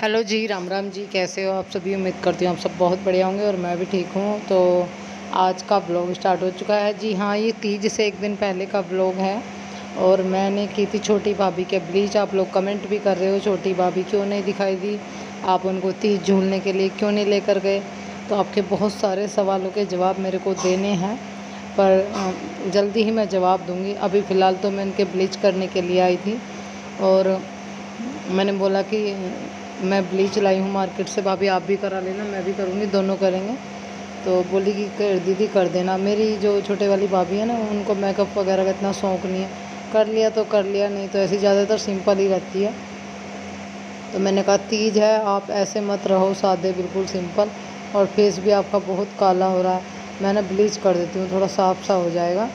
Hello जी, राम राम जी। कैसे हो आप सभी? उम्मीद करती हूँ आप सब बहुत बढ़िया होंगे और मैं भी ठीक हूँ। तो आज का ब्लॉग स्टार्ट हो चुका है। जी हाँ, ये तीज से एक दिन पहले का ब्लॉग है और मैंने की थी छोटी भाभी के ब्लीच। आप लोग कमेंट भी कर रहे हो छोटी भाभी क्यों नहीं दिखाई दी, आप उनको तीज झूलने के लिए क्यों नहीं लेकर गए। तो आपके बहुत सारे सवालों के जवाब मेरे को देने हैं, पर जल्दी ही मैं जवाब दूँगी। अभी फ़िलहाल तो मैं उनके ब्लीच करने के लिए आई थी और मैंने बोला कि मैं ब्लीच लाई हूँ मार्केट से, भाभी आप भी करा लेना, मैं भी करूँगी, दोनों करेंगे। तो बोली कि दीदी कर देना। मेरी जो छोटे वाली भाभी है ना, उनको मेकअप वगैरह का इतना शौक़ नहीं है, कर लिया तो कर लिया, नहीं तो ऐसी ज़्यादातर सिंपल ही रहती है। तो मैंने कहा तीज है, आप ऐसे मत रहो सादे, बिल्कुल सिंपल, और फेस भी आपका बहुत काला हो रहा है, मैं ना ब्लीच कर देती हूँ, थोड़ा साफ सा हो जाएगा।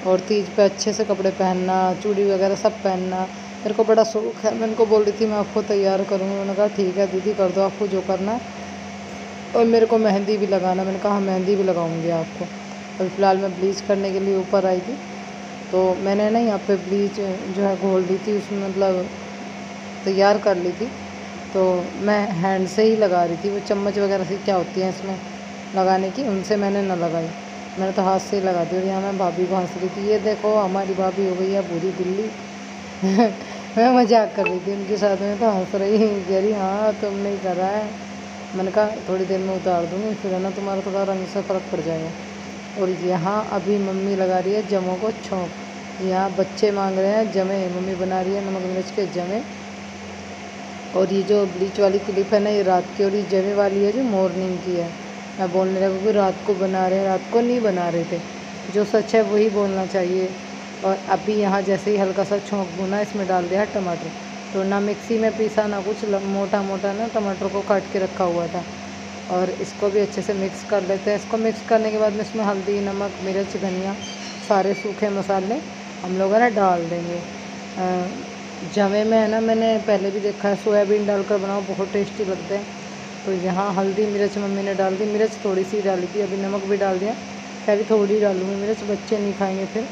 और तीज पे अच्छे से कपड़े पहनना, चूड़ी वगैरह सब पहनना मेरे को बड़ा शौक़ है। मैं उनको बोल रही थी मैं आपको तैयार करूँगी, उन्होंने कहा ठीक है दीदी कर दो आपको जो करना है। और मेरे को मेहंदी भी लगाना, मैंने कहा मेहंदी भी लगाऊंगी आपको। अभी फ़िलहाल मैं ब्लीच करने के लिए ऊपर आई थी, तो मैंने ना यहाँ पे ब्लीच जो है घोल दी थी, उसमें मतलब तैयार कर ली थी। तो मैं हैंड से ही लगा रही थी, वो चम्मच वगैरह से क्या होती है इसमें लगाने की, उनसे मैंने ना लगाई, मैंने तो हाथ से ही लगा दी। और यहाँ मैं भाभी को हंस रही थी, ये देखो हमारी भाभी हो गई है पूरी दिल्ली। मैं मजाक कर रही थी उनके साथ में, तो हंस रही, कह रही हाँ तुमने ही करा है। मैंने कहा थोड़ी देर में उतार दूँगी, फिर है ना तुम्हारा थोड़ा रंग से फ़र्क पड़ जाएगा। और यहाँ अभी मम्मी लगा रही है जमों को छोंक। यहाँ बच्चे मांग रहे हैं जमे, मम्मी बना रही है नमक मिर्च के जमे। और ये जो ब्लीच वाली क्लिप है ना, ये रात की, और ये जमे वाली है जो मॉर्निंग की है। मैं बोलने लगा कि रात को बना रहे हैं, रात को नहीं बना रहे थे, जो सच है वही बोलना चाहिए। और अभी यहाँ जैसे ही हल्का सा छोंक भुना, इसमें डाल दिया टमाटर। तो ना मिक्सी में पीसा ना कुछ, मोटा मोटा ना टमाटर को काट के रखा हुआ था। और इसको भी अच्छे से मिक्स कर लेते हैं। इसको मिक्स करने के बाद में इसमें हल्दी, नमक, मिर्च, धनिया, सारे सूखे मसाले हम लोग है ना डाल देंगे। जमे में है ना, मैंने पहले भी देखा है सोयाबीन डालकर बनाओ, बहुत टेस्टी लगते हैं। तो यहाँ हल्दी मिर्च मम्मी ने डाल दी, मिर्च थोड़ी सी डाली थी, अभी नमक भी डाल दिया, पहले थोड़ी डालूँगी मिर्च, बच्चे नहीं खाएंगे फिर।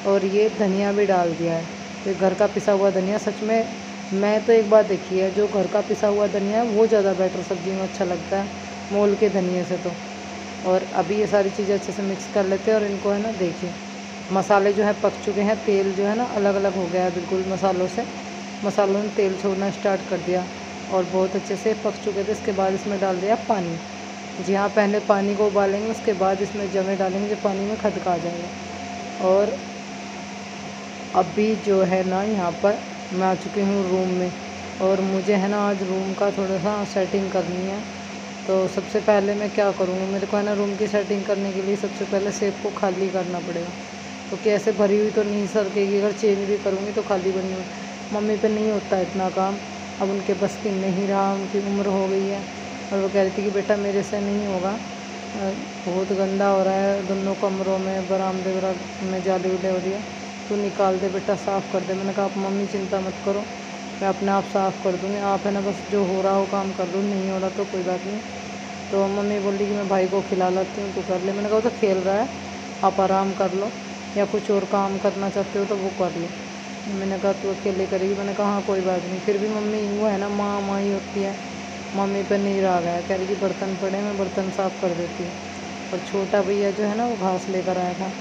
और ये धनिया भी डाल दिया है, तो घर का पिसा हुआ धनिया, सच में मैं तो एक बात देखी है, जो घर का पिसा हुआ धनिया है वो ज़्यादा बेटर सब्ज़ी में अच्छा लगता है मोल के धनिए से तो। और अभी ये सारी चीज़ें अच्छे से मिक्स कर लेते हैं। और इनको है ना देखिए, मसाले जो है पक चुके हैं, तेल जो है ना अलग अलग हो गया है बिल्कुल मसालों से, मसालों ने तेल छोड़ना स्टार्ट कर दिया और बहुत अच्छे से पक चुके थे। इसके बाद इसमें डाल दिया पानी। जी हाँ, पहले पानी को उबालेंगे, उसके बाद इसमें जमे डालेंगे, जो पानी में खदका जाएगा। और अभी जो है ना यहाँ पर मैं आ चुकी हूँ रूम में, और मुझे है ना आज रूम का थोड़ा सा सेटिंग करनी है। तो सबसे पहले मैं क्या करूँगी, मेरे को है ना रूम की सेटिंग करने के लिए सबसे पहले सेफ को खाली करना पड़ेगा, क्योंकि ऐसे भरी हुई तो नहीं सरकेगी, अगर चेंज भी करूँगी तो खाली बनी हुई। मम्मी पे नहीं होता इतना काम, अब उनके बस की नहीं रहा, उनकी उम्र हो गई है। और वो कह रही थी कि बेटा मेरे से नहीं होगा, बहुत गंदा हो रहा है, दोनों कमरों में बरामदे में जाली उले हो रही है, तू निकाल दे बेटा, साफ़ कर दे। मैंने कहा आप मम्मी चिंता मत करो, मैं अपने आप साफ़ कर दूँगी, आप है ना बस जो हो रहा हो काम कर दो, नहीं हो रहा तो कोई बात नहीं। तो मम्मी बोली कि मैं भाई को खिला लाती हूँ, तो कर ले। मैंने कहा वो तो खेल रहा है, आप आराम कर लो, या कुछ और काम करना चाहते हो तो वो कर लो। मैंने कहा तू अकेले करेगी, मैंने कहा हाँ कोई बात नहीं। फिर भी मम्मी वो है ना, माँ ही होती है, मम्मी पर नहीं राग है, कह रही कि बर्तन पड़े, मैं बर्तन साफ़ कर देती हूँ। और छोटा भैया जो है ना वो घास लेकर आया था।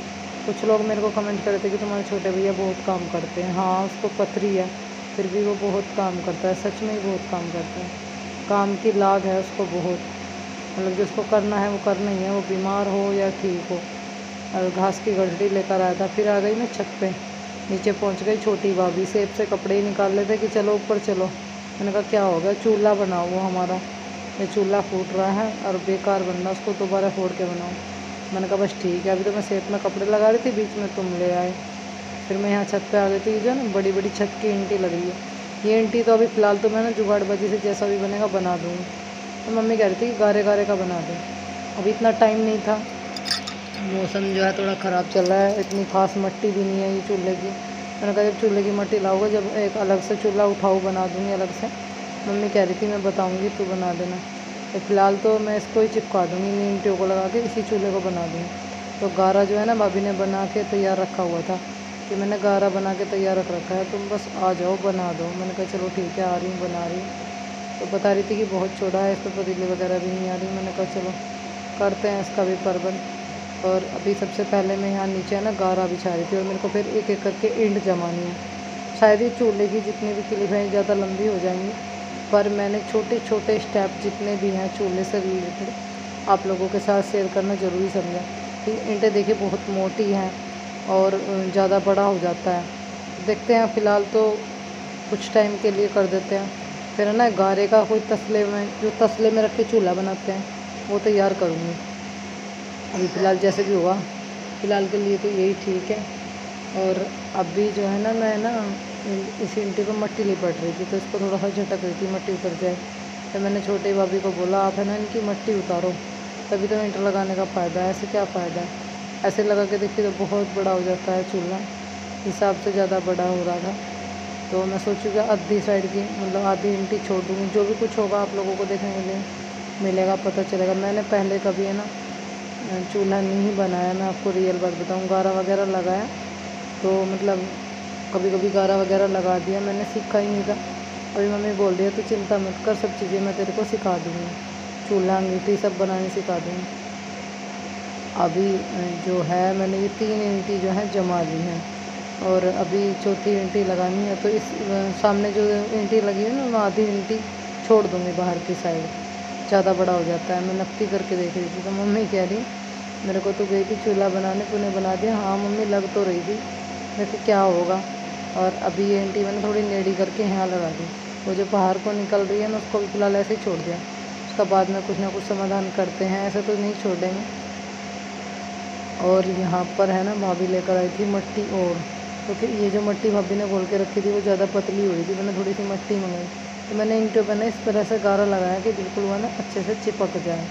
कुछ लोग मेरे को कमेंट कर रहे थे कि तुम्हारे छोटे भैया बहुत काम करते हैं। हाँ, उसको पथरी है, फिर भी वो बहुत काम करता है, सच में ही बहुत काम करता है, काम की लाग है उसको बहुत, मतलब जो उसको करना है वो करना ही है, वो बीमार हो या ठीक हो। और घास की गठरी लेकर आया था। फिर आ गई मैं छत पे, नीचे पहुंच गई छोटी भाभी, सेब से कपड़े ही निकाल लेते कि चलो ऊपर चलो। मैंने कहा क्या हो गया, चूल्हा बनाओ, वो हमारा ये चूल्हा फूट रहा है और बेकार बन रहा, उसको दोबारा फोड़ के बनाओ। मैंने कहा बस ठीक है, अभी तो मैं सेब में कपड़े लगा रही थी, बीच में तुम ले आए। फिर मैं यहाँ छत पे आ गई थी, जो ना बड़ी बड़ी छत की ईंटें लग रही है, ये ईंटी तो अभी फ़िलहाल तो मैं ना जुगाड़बाजी से जैसा भी बनेगा बना दूँगी। तो मम्मी कह रही थी कि गारे गारे का बना दें, अभी इतना टाइम नहीं था, मौसम जो है थोड़ा ख़राब चल रहा है, इतनी खास मट्टी भी नहीं है ये चूल्हे की। मैंने कहा जब चूल्हे की मट्टी लाओगे, जब एक अलग से चूल्हा उठाओ बना दूँगी अलग से। मम्मी कह रही थी मैं बताऊँगी तू बना देना। तो फ़िलहाल तो मैं इसको ही चिपका दूँगी, ईंटों को लगा के इसी चूल्हे को बना दूँगी। तो गारा जो है ना भाभी ने बना के तैयार रखा हुआ था, कि मैंने गारा बना के तैयार रख रखा है, तुम बस आ जाओ बना दो। मैंने कहा चलो ठीक है, आ रही हूँ बना रही हूँ। तो बता रही थी कि बहुत छोटा है, इस पर पतीली वगैरह भी नहीं आ रही। मैंने कहा चलो करते हैं इसका भी प्रबंध। और अभी सबसे पहले मैं यहाँ नीचे है ना गारा बिछा रही थी, और मेरे को फिर एक एक करके ईंट जमानी है। शायद ये चूल्हे की जितनी भी क्लिप हैं ज़्यादा लंबी हो जाएंगी, पर मैंने छोटे छोटे स्टेप जितने भी हैं चूल्हे से रिलेटेड आप लोगों के साथ शेयर करना ज़रूरी समझा। कि ईंटें देखिए बहुत मोटी हैं और ज़्यादा बड़ा हो जाता है। देखते हैं, फ़िलहाल तो कुछ टाइम के लिए कर देते हैं, फिर है ना गारे का कोई तसले में, जो तसले में रख के चूल्हा बनाते हैं वो तैयार करूँगी। अभी फ़िलहाल जैसे भी होगा, फ़िलहाल के लिए तो यही ठीक है। और अभी जो है ना मैं ना इस ईंटे पर मट्टी लिपट रही थी, तो इसको थोड़ा सा झटक रही थी मट्टी उतर जाए। तो मैंने छोटे भाभी को बोला आप है ना इनकी मट्टी उतारो, तभी तो ईंट लगाने का फ़ायदा है, ऐसे क्या फ़ायदा है। ऐसे लगा के देखिए तो बहुत बड़ा हो जाता है चूल्हा, हिसाब से ज़्यादा बड़ा हो रहा था। तो मैं सोचूँ कि आधी साइड की मतलब आधी ईंटी छोड़ दूँगी, जो भी कुछ होगा आप लोगों को देखने के लिए मिलेगा, पता चलेगा। मैंने पहले कभी है ना चूल्हा नहीं बनाया, मैं आपको रियल बात बताऊँ। गारा वगैरह लगाया तो मतलब कभी कभी गारा वगैरह लगा दिया, मैंने सीखा ही नहीं था। अभी मम्मी बोल रही है तो चिंता मत कर, सब चीज़ें मैं तेरे को सिखा दूँगी, चूल्हा अंगीठी सब बनाने सिखा दूँगी। अभी जो है मैंने ये 3 ईंटी जो है जमा ली हैं, और अभी चौथी ईंटी लगानी है। तो इस सामने जो ईंटी लगी है ना, मैं आधी ईंटी छोड़ दूँगी बाहर की साइड, ज़्यादा बड़ा हो जाता है। मैं नक्की करके देख रही थी तो मम्मी कह रही मेरे को तो गई थी चूल्हा बनाने, तूने बना दिया। हाँ मम्मी लग तो रही थी, देखिए क्या होगा। और अभी ये ईंटी मैंने थोड़ी नेड़ी करके यहाँ लगा दी। वो जो बाहर को निकल रही है ना उसको भी फ़िलहाल ऐसे ही छोड़ दिया, उसका बाद में कुछ ना कुछ समाधान करते हैं, ऐसे तो नहीं छोड़ेंगे। और यहाँ पर है ना भाभी लेकर आई थी मट्टी, और क्योंकि ये जो मट्टी भाभी ने घोल के रखी थी वो ज़्यादा पतली हो रही थी, मैंने थोड़ी सी मट्टी मंगाई। तो मैंने ईंटों पर ना इस तरह से गारा लगाया कि बिल्कुल वो ना अच्छे से चिपक जाए,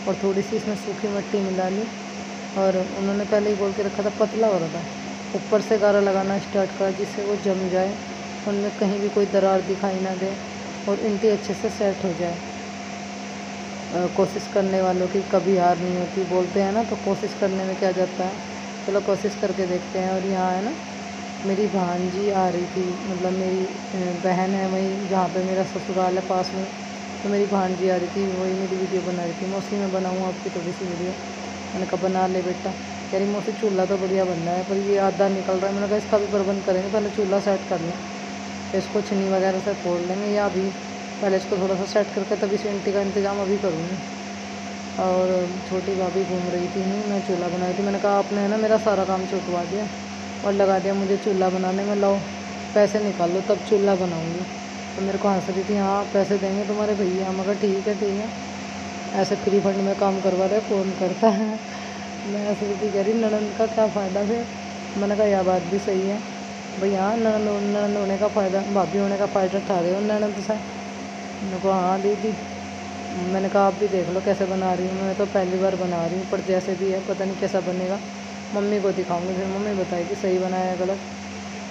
और थोड़ी सी इसमें सूखी मट्टी मिला ली। और उन्होंने पहले ही घोल के रखा था, पतला हो रहा था, ऊपर से गारा लगाना स्टार्ट करा जिससे वो जम जाए, उनमें कहीं भी कोई दरार दिखाई ना दे, और ईंटें अच्छे से सेट हो जाए। कोशिश करने वालों की कभी हार नहीं होती, बोलते हैं ना, तो कोशिश करने में क्या जाता है, चलो कोशिश करके देखते हैं। और यहाँ है ना मेरी भांजी आ रही थी, मतलब मेरी बहन है वहीं जहाँ पे मेरा ससुराल है पास में, तो मेरी भांजी आ रही थी, वही मेरी वीडियो बना रही थी। मैं उसी में बनाऊँ आपकी थोड़ी सी वीडियो, मैंने कहा बना ले बेटा। कह रही मौसी चूल्हा तो बढ़िया बन रहा है, पर ये आधा निकल रहा है। मैंने कहा इसका भी प्रबंध करेंगे, पहले चूल्हा सेट कर लें, तो इसको छन्नी वगैरह से फोड़ लेंगे, या अभी पहले इसको थोड़ा सा सेट करके तभी से ईंटी का इंतज़ाम अभी करूँगी। और छोटी भाभी घूम रही थी, नहीं मैं चूल्हा बना रही थी। मैंने कहा आपने है ना मेरा सारा काम छुटवा दिया और लगा दिया मुझे चूल्हा बनाने में, लाओ पैसे निकालो तब चूल्हा बनाऊँगी। तो मेरे को हंस रही थी, हाँ पैसे देंगे तुम्हारे भैया। मगर ठीक है, ऐसे फ्री फंड में काम करवा रहे कौन करता है। मैं ऐसे भी कह रही ननद का क्या फ़ायदा फिर। मैंने कहा यह बात भी सही है भाई, हाँ ननद होने का फ़ायदा, भाभी होने का फ़ायदा उठा रहे हो ननद से। मैंने कहा हाँ दीदी, मैंने कहा आप भी देख लो कैसे बना रही हूँ, मैं तो पहली बार बना रही हूँ, पर जैसे भी है पता नहीं कैसा बनेगा, मम्मी को दिखाऊंगी, फिर मम्मी बताएगी सही बनाया है गलत।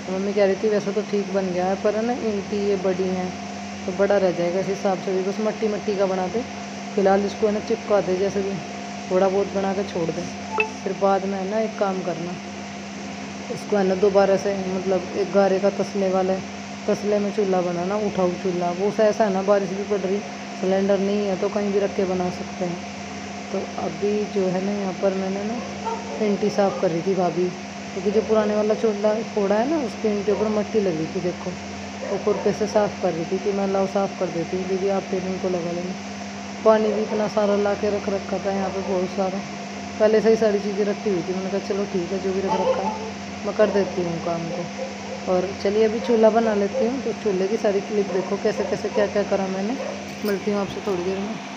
तो मम्मी कह रही थी वैसे तो ठीक बन गया है, पर है ना ईंटी ये बड़ी हैं तो बड़ा रह जाएगा, इस हिसाब से भी बस मट्टी का बना दे। फिलहाल इसको है ना चिपका दे, जैसे भी थोड़ा बहुत बना के छोड़ दें, फिर बाद में है ना एक काम करना, इसको है ना दोबारा से मतलब एक गारे का तसले वाले तसले में चूल्हा बनाना, उठाऊ चूल्हा। वो ऐसा है ना बारिश भी पड़ रही, सिलेंडर नहीं है तो कहीं भी रख के बना सकते हैं। तो अभी जो है ना यहाँ पर मैंने ना ईंटी साफ़ कर रही थी भाभी, क्योंकि जो पुराने वाला चूल्हा फोड़ा है ना उसकी ईंटी ऊपर मट्टी लगी थी, देखो वो खुरपे से साफ़ कर रही थी कि मैं लाओ साफ़ कर देती हूँ दीदी, आप फिर इनको लगा लेंगे। पानी भी इतना सारा ला के रख रखा था यहाँ पे, बहुत सारा पहले से ही सारी चीज़ें रखी हुई थी। मैंने कहा चलो ठीक है, जो भी रख रखा है मैं कर देती हूँ काम को। और चलिए अभी चूल्हा बना लेती हूँ। तो चूल्हे की सारी क्लिप देखो कैसे कैसे क्या क्या करा मैंने। मिलती हूँ आपसे थोड़ी देर में।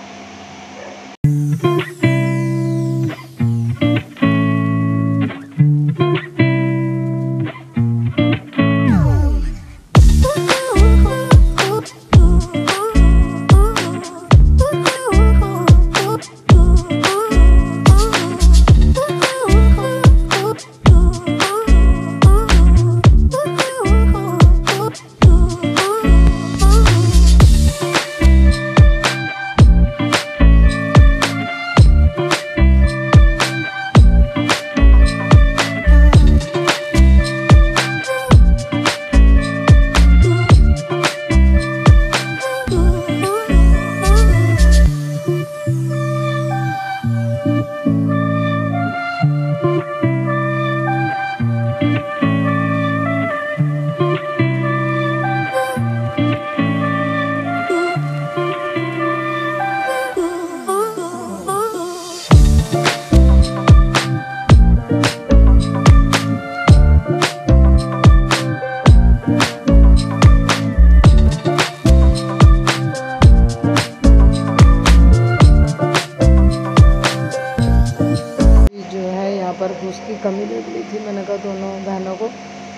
कमी ले ली थी। मैंने कहा दोनों बहनों को,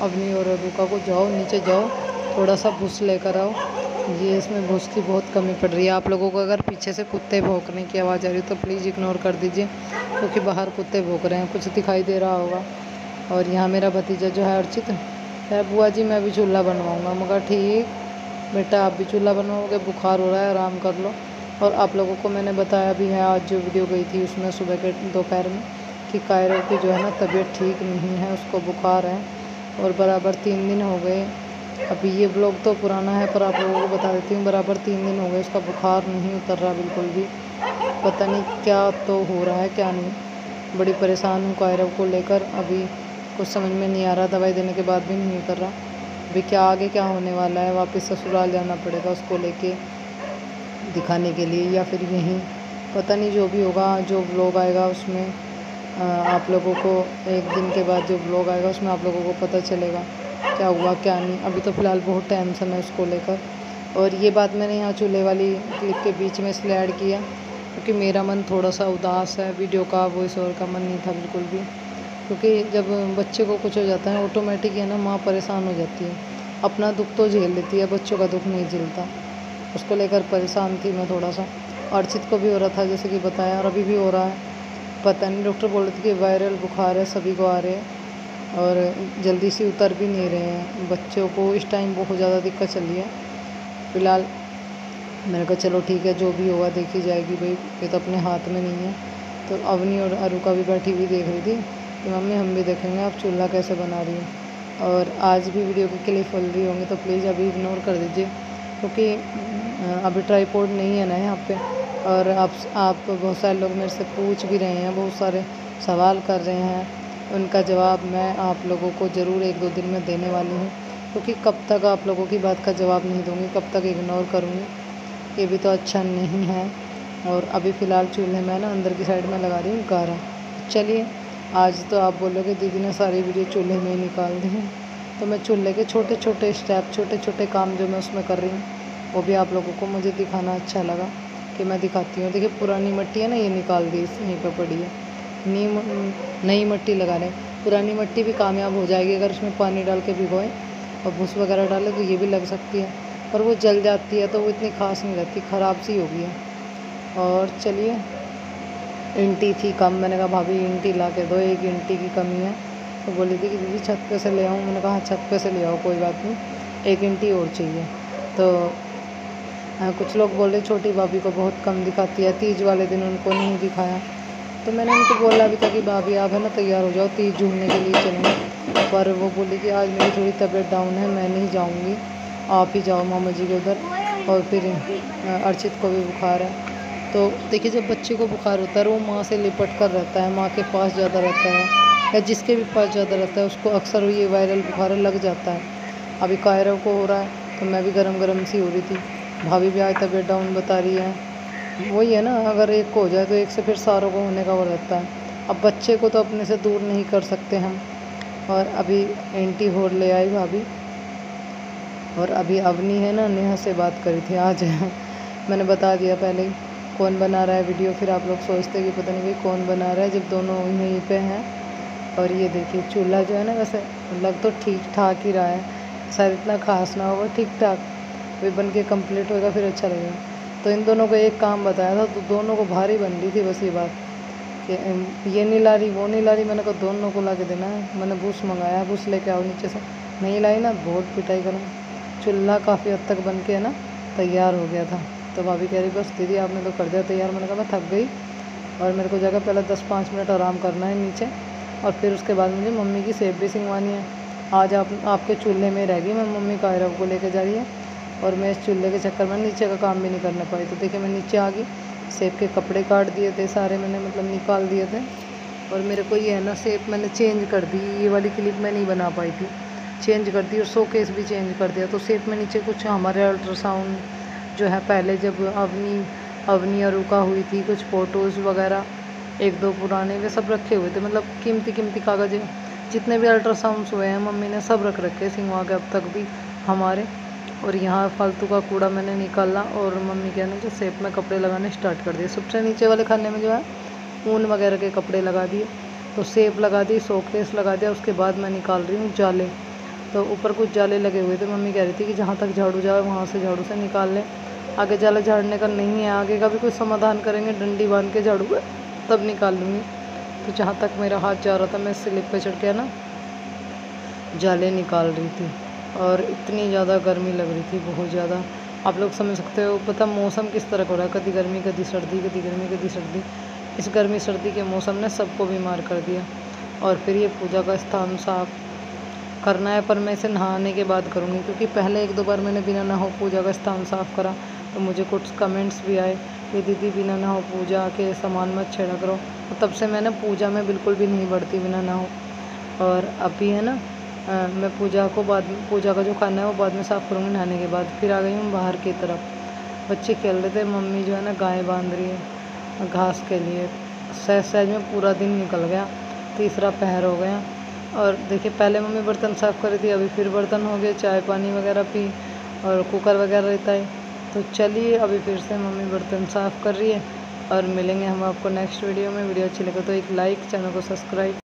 अवनी और अरुका को, जाओ नीचे जाओ, थोड़ा सा भूस लेकर आओ, ये इसमें भूस की बहुत कमी पड़ रही है। आप लोगों को अगर पीछे से कुत्ते भौंकने की आवाज़ आ रही है तो प्लीज़ इग्नोर कर दीजिए, क्योंकि बाहर कुत्ते भौंक रहे हैं, कुछ दिखाई दे रहा होगा। और यहाँ मेरा भतीजा जो है अर्चित है, बुआ जी मैं भी चूल्हा बनवाऊँगा। मगर ठीक बेटा, आप भी चूल्हा बनवाओगे, बुखार हो रहा है, आराम कर लो। और आप लोगों को मैंने बताया भी है, आज जो वीडियो गई थी उसमें सुबह के दोपहर में, कि कायरो की जो है ना तबीयत ठीक नहीं है, उसको बुखार है और बराबर 3 दिन हो गए। अभी ये ब्लॉग तो पुराना है, पर आप लोगों को बता देती हूँ, बराबर 3 दिन हो गए उसका बुखार नहीं उतर रहा बिल्कुल भी। पता नहीं क्या तो हो रहा है क्या नहीं। बड़ी परेशान हूँ कायरो को लेकर, अभी कुछ समझ में नहीं आ रहा, दवाई देने के बाद भी नहीं उतर रहा। अभी क्या आगे क्या होने वाला है, वापस ससुराल जाना पड़ेगा उसको लेके दिखाने के लिए, या फिर यहीं, पता नहीं जो भी होगा। जो व्लॉग आएगा उसमें आप लोगों को, एक दिन के बाद जो व्लॉग आएगा उसमें आप लोगों को पता चलेगा क्या हुआ क्या नहीं। अभी तो फ़िलहाल बहुत टेंशन है उसको लेकर। और ये बात मैंने यहाँ चूल्हे वाली क्लिप के बीच में इसलिए ऐड किया क्योंकि मेरा मन थोड़ा सा उदास है, वीडियो का वॉइस ओवर का मन नहीं था बिल्कुल भी। क्योंकि जब बच्चे को कुछ हो जाता है ऑटोमेटिक है ना, माँ परेशान हो जाती है। अपना दुख तो झेल लेती है, बच्चों का दुख नहीं झेलता। उसको लेकर परेशान थी मैं थोड़ा सा। अर्चित को भी हो रहा था जैसे कि बताया, और अभी भी हो रहा है। पता नहीं, डॉक्टर बोल रहे थे कि वायरल बुखार है, सभी को आ रहे हैं और जल्दी से उतर भी नहीं रहे हैं। बच्चों को इस टाइम बहुत ज़्यादा दिक्कत चल रही है। फ़िलहाल मैंने कहा चलो ठीक है, जो भी होगा देखी जाएगी भाई, ये तो अपने हाथ में नहीं है। तो अवनी और अरुका भी बैठी हुई देख रही थी कि मम्मी हम भी देखेंगे आप चूल्हा कैसे बना रही हैं। और आज भी वीडियो के क्लिप खोल रही होंगी तो प्लीज़ अभी इग्नोर कर दीजिए, क्योंकि अभी ट्राईपोड नहीं है ना यहाँ पे। और आप बहुत सारे लोग मेरे से पूछ भी रहे हैं, बहुत सारे सवाल कर रहे हैं, उनका जवाब मैं आप लोगों को ज़रूर 1-2 दिन में देने वाली हूँ। क्योंकि कब तक आप लोगों की बात का जवाब नहीं दूँगी, कब तक इग्नोर करूँगी, ये भी तो अच्छा नहीं है। और अभी फ़िलहाल चूल्हे में ना अंदर की साइड में लगा रही हूँ गारा। चलिए, आज तो आप बोलोगे दीदी ने सारी वीडियो चूल्हे में ही निकाल दी है, तो मैं चूल्हे के छोटे छोटे स्टेप, छोटे छोटे काम जो मैं उसमें कर रही हूँ वो भी आप लोगों को मुझे दिखाना अच्छा लगा कि मैं दिखाती हूँ। देखिए पुरानी मिट्टी है ना, ये निकाल दी, यहीं पर पड़ी है, नई मिट्टी लगा रहे हैं। पुरानी मिट्टी भी कामयाब हो जाएगी अगर उसमें पानी डाल के भिगोएं और भूस वगैरह डालें तो ये भी लग सकती है, पर वो जल जाती है तो वो इतनी खास नहीं रहती, ख़राब सी हो गई है। और चलिए, ईंटी थी कम, मैंने कहा भाभी ईंटी ला के दो, 1 ईंटी की कमी है। तो बोली थी कि दीदी छत पे से ले आऊँ, मैंने कहा छत पे से ले आओ कोई बात नहीं, 1 ईंटी और चाहिए। तो कुछ लोग बोले छोटी भाभी को बहुत कम दिखाती है, तीज वाले दिन उनको नहीं दिखाया। तो मैंने उनको बोला भी था कि भाभी आप है ना तैयार हो जाओ, तीज झूमने के लिए चलेंगे, पर वो बोली कि आज मेरी थोड़ी तबीयत डाउन है, मैं नहीं जाऊँगी, आप ही जाओ मामा जी के उधर। और फिर अर्चित को भी बुखार है। तो देखिए जब बच्चे को बुखार होता है वो माँ से लिपट कर रहता है, माँ के पास ज़्यादा रहता है, या जिसके भी पास ज़्यादा रहता है उसको अक्सर ये वायरल बुखार लग जाता है। अभी कायरों को हो रहा है तो मैं भी गरम सी हो रही थी, भाभी भी आज तबीयत डाउन बता रही है। वही है ना, अगर एक को हो जाए तो एक से फिर सारों को होने का वो रहता है। अब बच्चे को तो अपने से दूर नहीं कर सकते हम। और अभी एंटी होर ले आई भाभी। और अभी अवनी है ना, नेहा से बात करी थी आज मैंने बता दिया पहले ही कौन बना रहा है वीडियो, फिर आप लोग सोचते कि पता नहीं भाई कौन बना रहा है जब दोनों यहीं पे हैं। और ये देखिए चूल्हा जो है ना, वैसे लग तो ठीक ठाक ही रहा है, शायद इतना खास ना होगा, ठीक ठाक वे बन के कम्प्लीट होगा फिर अच्छा लगेगा। तो इन दोनों को एक काम बताया था तो दोनों को भारी बन रही थी बस ये बात कि ये नहीं ला रही वो नहीं ला रही। मैंने कहा दोनों को ला के देना है। मैंने भूस मंगाया, भूस लेके आओ नीचे से, नहीं लाई ना बहुत पिटाई करूँ। चूल्हा काफ़ी हद तक बन के ना तैयार हो गया था। तो भाभी कह रही बस दीदी आपने तो कर दिया तैयार। मैंने कहा मैं थक गई और मेरे को जगह पहले 10-5 मिनट आराम करना है नीचे, और फिर उसके बाद मुझे मम्मी की सेब भी सिंगवानी है। आज आपके चूल्हे में रहेगी, मैं मम्मी कायरव को लेके जा रही है और मैं इस चूल्हे के चक्कर में नीचे का काम भी नहीं करना पाई। तो देखिए मैं नीचे आ गई, सेब के कपड़े काट दिए थे सारे, मैंने मतलब निकाल दिए थे। और मेरे को ये है ना सेब मैंने चेंज कर दी, ये वाली क्लिप मैं नहीं बना पाई थी, चेंज कर दी। और शोकेस भी चेंज कर दिया। तो सेब में नीचे कुछ हमारे अल्ट्रासाउंड जो है पहले जब अवनी और रुका हुई थी, कुछ फ़ोटोज़ वगैरह 1-2 पुराने वे सब रखे हुए थे, मतलब कीमती कागज़ जितने भी अल्ट्रासाउंड्स हुए हैं मम्मी ने सब रख रखे सिंगवा के अब तक भी हमारे। और यहाँ फालतू का कूड़ा मैंने निकाला और मम्मी के ने जो सेब में कपड़े लगाने स्टार्ट कर दिए। सबसे नीचे वाले खाने में जो है ऊन वगैरह के कपड़े लगा दिए। तो सेब लगा दी, शोकेस लगा दिया। उसके बाद मैं निकाल रही हूँ जाले। तो ऊपर कुछ जाले लगे हुए थे, मम्मी कह रही थी कि जहाँ तक झाड़ू जाए वहाँ से झाड़ू से निकाल लें। आगे जाला झाड़ने का नहीं है, आगे का भी कोई समाधान करेंगे, डंडी बांध के झाड़ू तब निकाल लूँगी। तो जहाँ तक मेरा हाथ जा रहा था मैं स्लिप पे चढ़ के ना जाले निकाल रही थी। और इतनी ज़्यादा गर्मी लग रही थी, बहुत ज़्यादा। आप लोग समझ सकते हो, पता मौसम किस तरह का हो रहा है, कभी गर्मी कभी सर्दी, कभी गर्मी कभी सर्दी। इस गर्मी सर्दी के मौसम ने सबको बीमार कर दिया। और फिर ये पूजा का स्थान साफ करना है, पर मैं इसे नहाने के बाद करूँगी, क्योंकि पहले 1-2 बार मैंने बिना नहाए पूजा का स्थान साफ़ करा तो मुझे कुछ कमेंट्स भी आए कि दीदी बिना नहाए पूजा के सामान मत छेड़ा करो। तो तब से मैंने पूजा में बिल्कुल भी नहीं बढ़ती बिना नहाए। और अभी है ना मैं पूजा को बाद में, पूजा का जो खाना है वो बाद में साफ़ करूँगी नहाने के बाद। फिर आ गई हूँ बाहर की तरफ। बच्चे खेल रहे थे, मम्मी जो है ना गाय बांध रही है घास के लिए। सहज सहज में पूरा दिन निकल गया, तीसरा पहर हो गया। और देखिए पहले मम्मी बर्तन साफ़ कर रही थी, अभी फिर बर्तन हो गए, चाय पानी वगैरह पी, और कुकर वगैरह रहता है। तो चलिए अभी फिर से मम्मी बर्तन साफ़ कर रही है। और मिलेंगे हम आपको नेक्स्ट वीडियो में। वीडियो अच्छी लगे तो एक लाइक, चैनल को सब्सक्राइब।